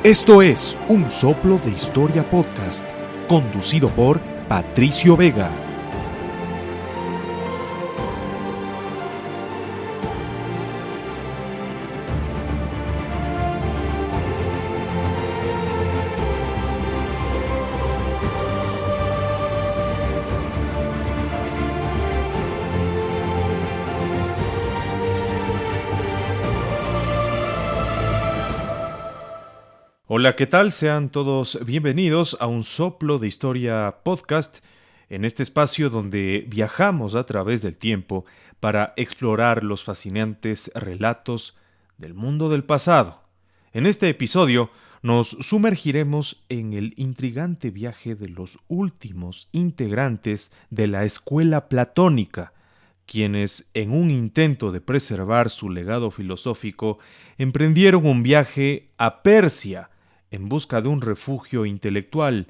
Esto es Un Soplo de Historia Podcast, conducido por Patricio Vega. Hola, ¿qué tal? Sean todos bienvenidos a Un Soplo de Historia Podcast, en este espacio donde viajamos a través del tiempo para explorar los fascinantes relatos del mundo del pasado. En este episodio nos sumergiremos en el intrigante viaje de los últimos integrantes de la escuela platónica, quienes, en un intento de preservar su legado filosófico, emprendieron un viaje a Persia en busca de un refugio intelectual.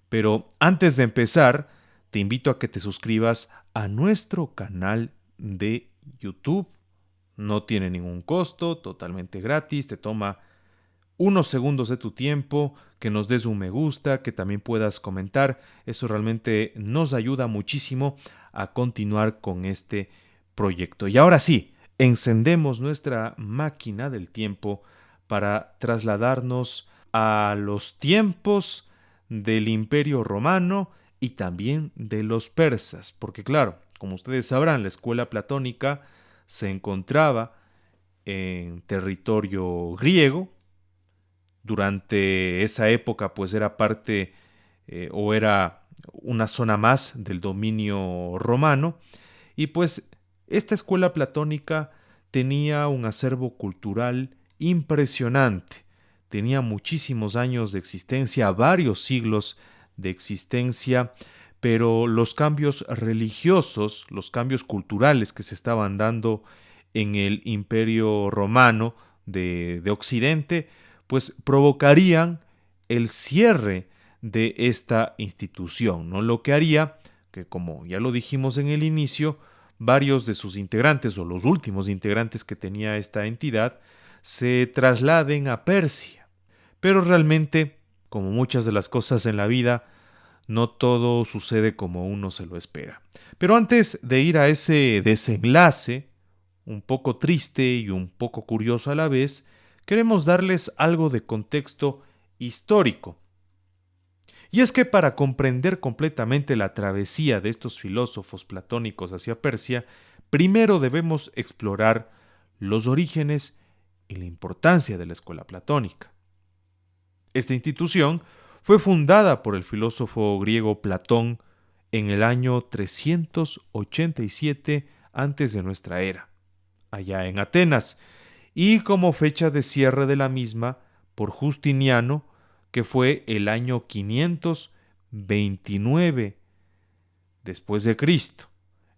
Pero antes de empezar, te invito a que te suscribas a nuestro canal de YouTube. No tiene ningún costo, totalmente gratis, te toma unos segundos de tu tiempo, que nos des un me gusta, que también puedas comentar. Eso realmente nos ayuda muchísimo a continuar con este proyecto. Y ahora sí, encendemos nuestra máquina del tiempo para trasladarnos a los tiempos del Imperio Romano y también de los persas, porque claro, como ustedes sabrán, la escuela platónica se encontraba en territorio griego. Durante esa época pues era parte o era una zona más del dominio romano, y pues esta escuela platónica tenía un acervo cultural impresionante. Tenía muchísimos años de existencia, varios siglos de existencia, pero los cambios religiosos, los cambios culturales que se estaban dando en el Imperio Romano de Occidente, pues provocarían el cierre de esta institución, ¿no? Lo que haría que, como ya lo dijimos en el inicio, varios de sus integrantes o los últimos integrantes que tenía esta entidad se trasladen a Persia. Pero realmente, como muchas de las cosas en la vida, no todo sucede como uno se lo espera. Pero antes de ir a ese desenlace, un poco triste y un poco curioso a la vez, queremos darles algo de contexto histórico. Y es que para comprender completamente la travesía de estos filósofos platónicos hacia Persia, primero debemos explorar los orígenes y la importancia de la escuela platónica. Esta institución fue fundada por el filósofo griego Platón en el año 387 antes de nuestra era, allá en Atenas, y como fecha de cierre de la misma por Justiniano, que fue el año 529 después de Cristo,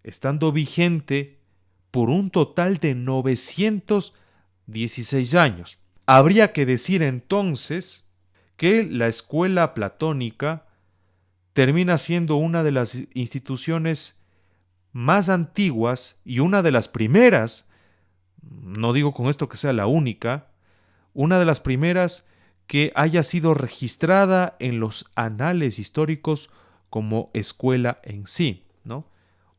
estando vigente por un total de 916 años. Habría que decir entonces que la escuela platónica termina siendo una de las instituciones más antiguas y una de las primeras, no digo con esto que sea la única, una de las primeras que haya sido registrada en los anales históricos como escuela en sí, ¿no?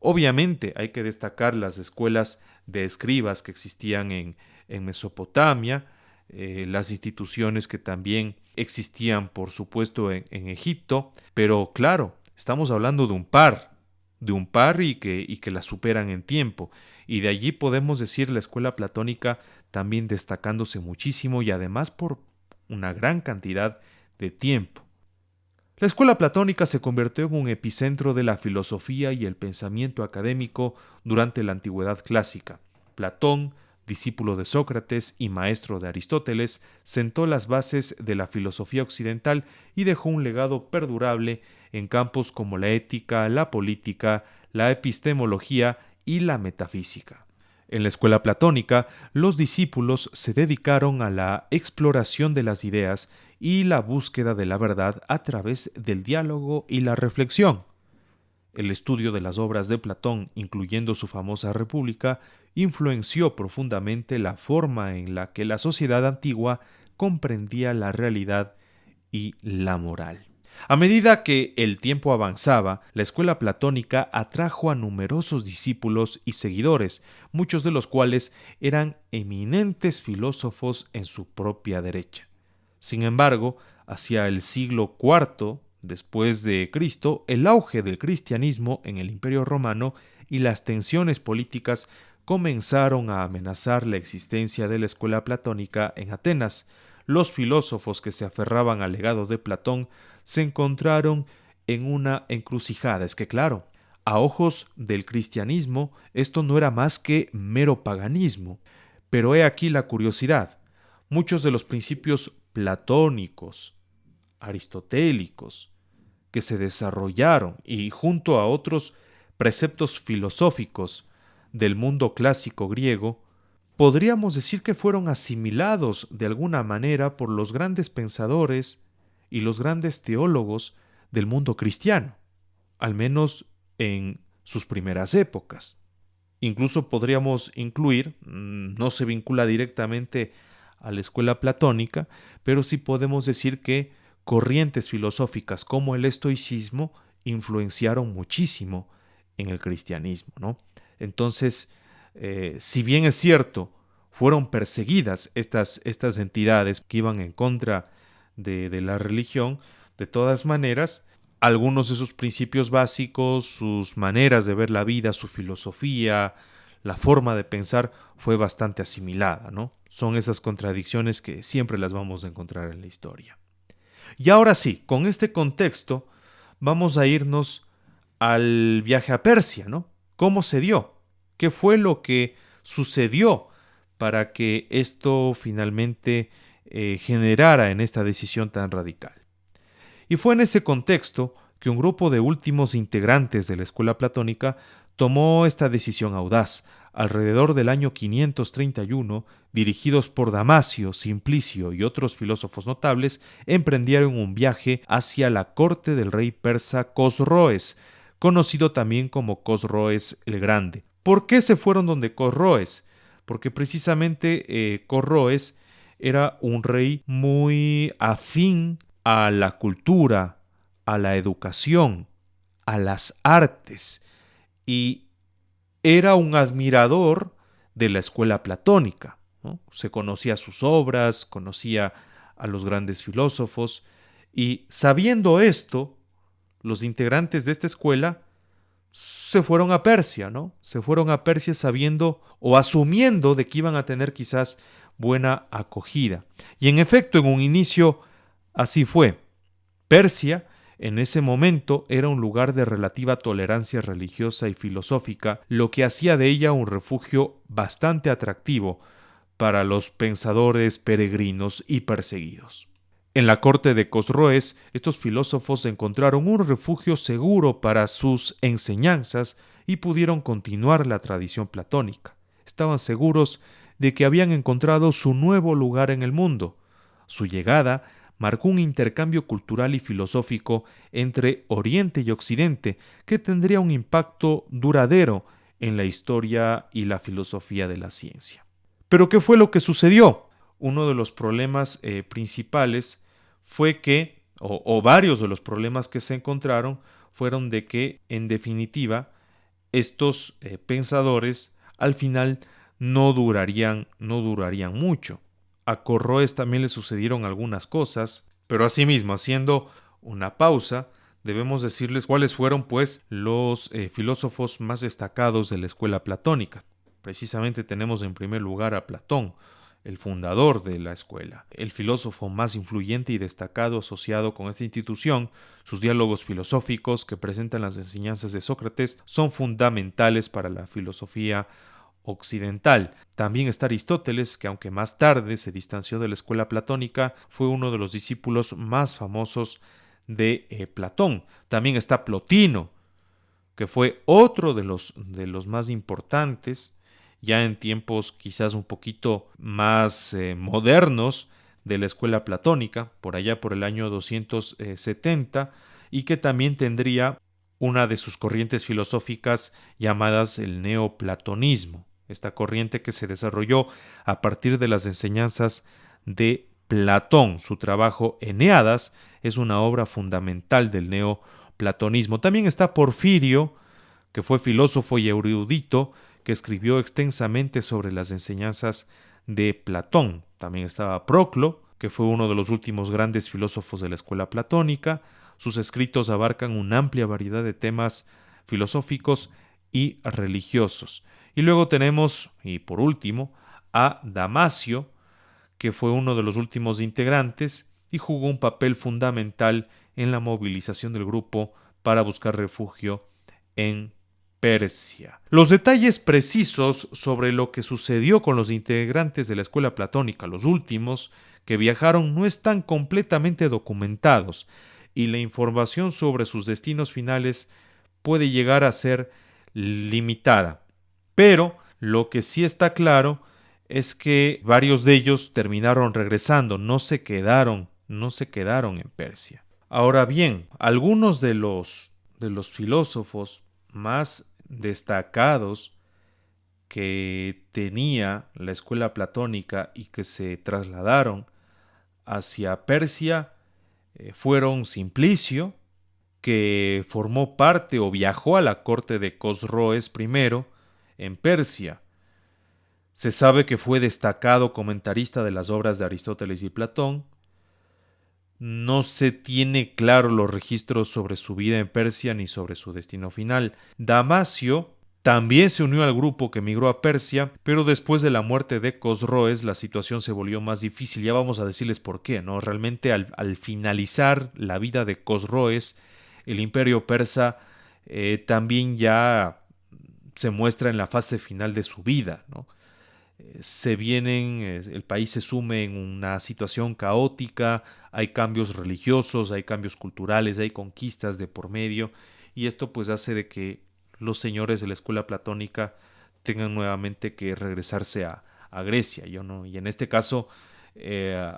Obviamente hay que destacar las escuelas de escribas que existían en Mesopotamia, las instituciones que también existían, por supuesto, en Egipto, pero claro, estamos hablando de un par y que la superan en tiempo, y de allí podemos decir la escuela platónica también destacándose muchísimo y además por una gran cantidad de tiempo. La escuela platónica se convirtió en un epicentro de la filosofía y el pensamiento académico durante la antigüedad clásica. Platón, discípulo de Sócrates y maestro de Aristóteles, sentó las bases de la filosofía occidental y dejó un legado perdurable en campos como la ética, la política, la epistemología y la metafísica. En la escuela platónica, los discípulos se dedicaron a la exploración de las ideas y la búsqueda de la verdad a través del diálogo y la reflexión. El estudio de las obras de Platón, incluyendo su famosa República, influenció profundamente la forma en la que la sociedad antigua comprendía la realidad y la moral. A medida que el tiempo avanzaba, la escuela platónica atrajo a numerosos discípulos y seguidores, muchos de los cuales eran eminentes filósofos en su propia derecha. Sin embargo, hacia el siglo IV después de Cristo, el auge del cristianismo en el Imperio Romano y las tensiones políticas comenzaron a amenazar la existencia de la escuela platónica en Atenas. Los filósofos que se aferraban al legado de Platón se encontraron en una encrucijada. Es que, claro, a ojos del cristianismo, esto no era más que mero paganismo. Pero he aquí la curiosidad. Muchos de los principios platónicos, aristotélicos, que se desarrollaron y junto a otros preceptos filosóficos del mundo clásico griego, podríamos decir que fueron asimilados de alguna manera por los grandes pensadores y los grandes teólogos del mundo cristiano, al menos en sus primeras épocas. Incluso podríamos incluir, no se vincula directamente a la escuela platónica, pero sí podemos decir que corrientes filosóficas como el estoicismo influenciaron muchísimo en el cristianismo, ¿no? Entonces, si bien es cierto, fueron perseguidas estas entidades que iban en contra de la religión, de todas maneras, algunos de sus principios básicos, sus maneras de ver la vida, su filosofía, la forma de pensar fue bastante asimilada, ¿no? Son esas contradicciones que siempre las vamos a encontrar en la historia. Y ahora sí, con este contexto, vamos a irnos al viaje a Persia, ¿no? ¿Cómo se dio? ¿Qué fue lo que sucedió para que esto finalmente generara en esta decisión tan radical? Y fue en ese contexto que un grupo de últimos integrantes de la escuela platónica tomó esta decisión audaz. Alrededor del año 531, dirigidos por Damasio, Simplicio y otros filósofos notables, emprendieron un viaje hacia la corte del rey persa Cosroes, conocido también como Cosroes el Grande. ¿Por qué se fueron donde Cosroes? Porque precisamente Cosroes era un rey muy afín a la cultura, a la educación, a las artes, y era un admirador de la escuela platónica, ¿no? Se conocía sus obras, conocía a los grandes filósofos, y sabiendo esto, los integrantes de esta escuela se fueron a Persia, ¿no? Se fueron a Persia sabiendo o asumiendo de que iban a tener quizás buena acogida. Y en efecto, en un inicio así fue. Persia, en ese momento, era un lugar de relativa tolerancia religiosa y filosófica, lo que hacía de ella un refugio bastante atractivo para los pensadores peregrinos y perseguidos. En la corte de Cosroes, estos filósofos encontraron un refugio seguro para sus enseñanzas y pudieron continuar la tradición platónica. Estaban seguros de que habían encontrado su nuevo lugar en el mundo. Su llegada marcó un intercambio cultural y filosófico entre Oriente y Occidente que tendría un impacto duradero en la historia y la filosofía de la ciencia. ¿Pero qué fue lo que sucedió? Uno de los problemas principales fue que, o varios de los problemas que se encontraron, fueron de que, en definitiva, estos pensadores al final no durarían mucho. A Cosroes también le sucedieron algunas cosas, pero asimismo, haciendo una pausa, debemos decirles cuáles fueron, pues, los filósofos más destacados de la escuela platónica. Precisamente tenemos en primer lugar a Platón, el fundador de la escuela, el filósofo más influyente y destacado asociado con esta institución. Sus diálogos filosóficos que presentan las enseñanzas de Sócrates son fundamentales para la filosofía occidental. También está Aristóteles, que aunque más tarde se distanció de la escuela platónica, fue uno de los discípulos más famosos de Platón. También está Plotino, que fue otro de los más importantes, ya en tiempos quizás un poquito más modernos de la escuela platónica, por allá por el año 270, y que también tendría una de sus corrientes filosóficas llamadas el neoplatonismo, esta corriente que se desarrolló a partir de las enseñanzas de Platón. Su trabajo Eneadas es una obra fundamental del neoplatonismo. También está Porfirio, que fue filósofo y erudito, que escribió extensamente sobre las enseñanzas de Platón. También estaba Proclo, que fue uno de los últimos grandes filósofos de la escuela platónica. Sus escritos abarcan una amplia variedad de temas filosóficos y religiosos. Y luego tenemos, y por último, a Damasio, que fue uno de los últimos integrantes y jugó un papel fundamental en la movilización del grupo para buscar refugio en Persia. Los detalles precisos sobre lo que sucedió con los integrantes de la escuela platónica, los últimos que viajaron, no están completamente documentados y la información sobre sus destinos finales puede llegar a ser limitada. Pero lo que sí está claro es que varios de ellos terminaron regresando, no se quedaron en Persia. Ahora bien, algunos de los filósofos más destacados que tenía la escuela platónica y que se trasladaron hacia Persia fueron Simplicio, que formó parte o viajó a la corte de Cosroes I en Persia. Se sabe que fue destacado comentarista de las obras de Aristóteles y Platón. No se tiene claro los registros sobre su vida en Persia ni sobre su destino final. Damasio también se unió al grupo que emigró a Persia, pero después de la muerte de Cosroes la situación se volvió más difícil. Ya vamos a decirles por qué, ¿no? Realmente al finalizar la vida de Cosroes, el imperio persa también ya se muestra en la fase final de su vida, ¿no? El país se sume en una situación caótica, hay cambios religiosos, hay cambios culturales, hay conquistas de por medio, y esto pues hace de que los señores de la escuela platónica tengan nuevamente que regresarse a Grecia, ¿no? Y en este caso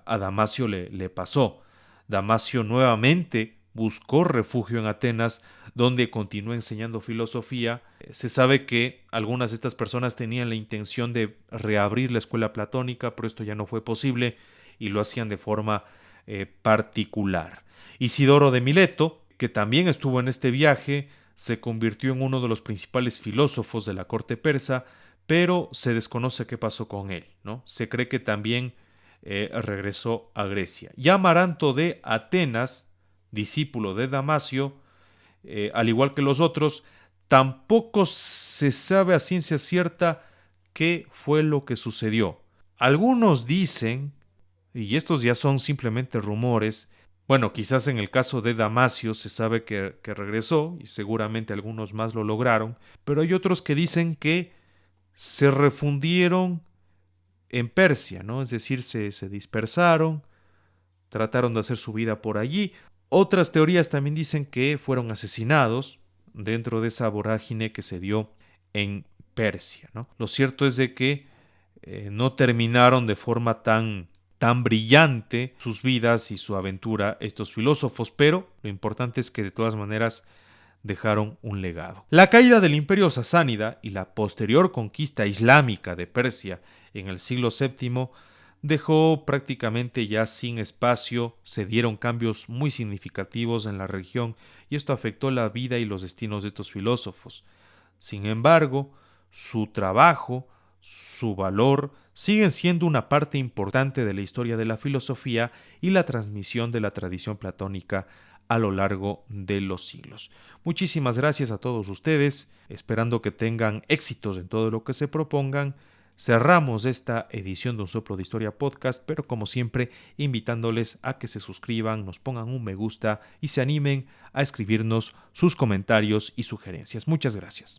a Damasio le pasó. Damasio nuevamente buscó refugio en Atenas, donde continuó enseñando filosofía. Se sabe que algunas de estas personas tenían la intención de reabrir la escuela platónica, pero esto ya no fue posible y lo hacían de forma particular. Isidoro de Mileto, que también estuvo en este viaje, se convirtió en uno de los principales filósofos de la corte persa, pero se desconoce qué pasó con él, ¿no? Se cree que también regresó a Grecia. Y Amaranto de Atenas, discípulo de Damasio, al igual que los otros, tampoco se sabe a ciencia cierta qué fue lo que sucedió. Algunos dicen, y estos ya son simplemente rumores, bueno, quizás en el caso de Damasio se sabe que regresó y seguramente algunos más lo lograron, pero hay otros que dicen que se refundieron en Persia, ¿no? Es decir, se dispersaron, trataron de hacer su vida por allí. Otras teorías también dicen que fueron asesinados dentro de esa vorágine que se dio en Persia, ¿no? Lo cierto es de que no terminaron de forma tan brillante sus vidas y su aventura estos filósofos, pero lo importante es que de todas maneras dejaron un legado. La caída del imperio sasánida y la posterior conquista islámica de Persia en el siglo VII dejó prácticamente ya sin espacio, se dieron cambios muy significativos en la región y esto afectó la vida y los destinos de estos filósofos. Sin embargo, su trabajo, su valor, siguen siendo una parte importante de la historia de la filosofía y la transmisión de la tradición platónica a lo largo de los siglos. Muchísimas gracias a todos ustedes, esperando que tengan éxitos en todo lo que se propongan. Cerramos esta edición de Un Soplo de Historia Podcast, pero como siempre, invitándoles a que se suscriban, nos pongan un me gusta y se animen a escribirnos sus comentarios y sugerencias. Muchas gracias.